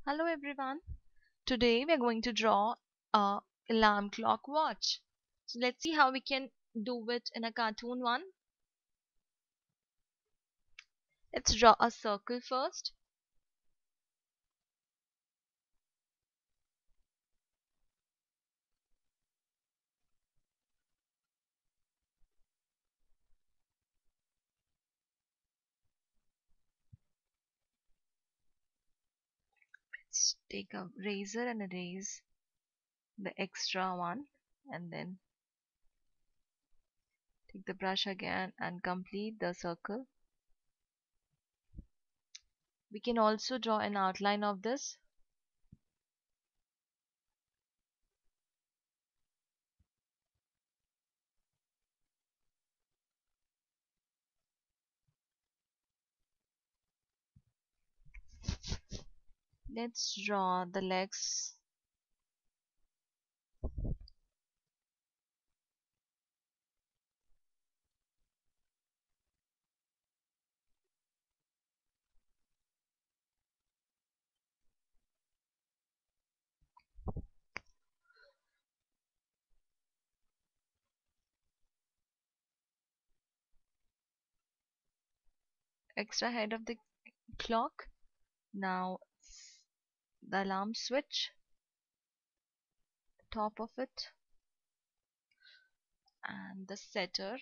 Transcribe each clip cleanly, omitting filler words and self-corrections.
Hello everyone. Today we are going to draw a alarm clock watch. So let's see how we can do it in a cartoon one. Let's draw a circle first. Let's take a razor and erase the extra one, and then take the brush again and complete the circle. We can also draw an outline of this. Let's draw the legs. Extra head of the clock. Now the alarm switch, top of it, and the setter.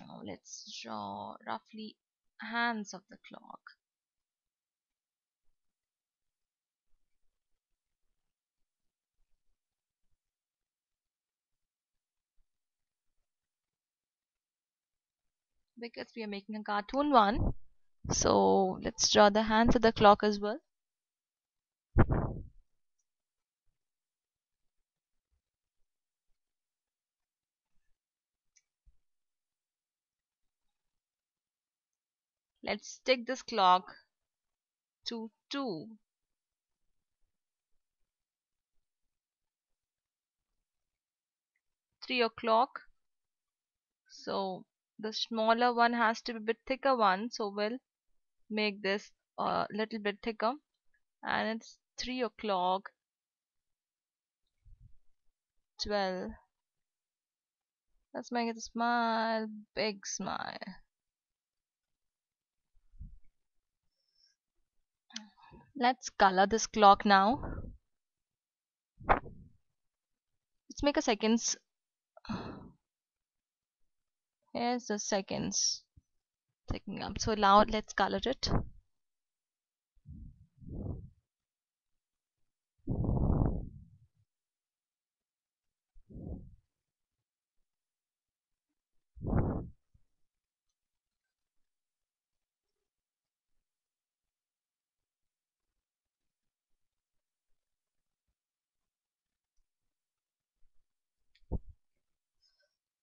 Now let's draw roughly hands of the clock. Because we are making a cartoon one, so let's draw the hands of the clock as well. Let's stick this clock to 2. 3 o'clock. So the smaller one has to be a bit thicker one, so we'll make this a little bit thicker. And it's 3 o'clock, 12. Let's make it a smile, big smile. Let's color this clock now. Let's make a seconds. Here's the seconds taking up. So now let's color it.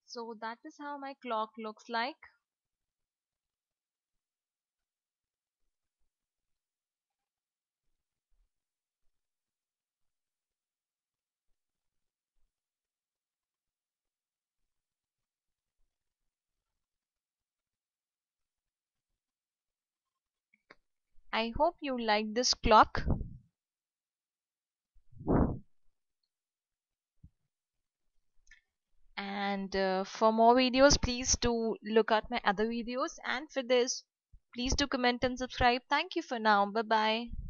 So that is how my clock looks like. I hope you like this clock. And for more videos, please do look at my other videos. And for this, please do comment and subscribe. Thank you for now. Bye bye.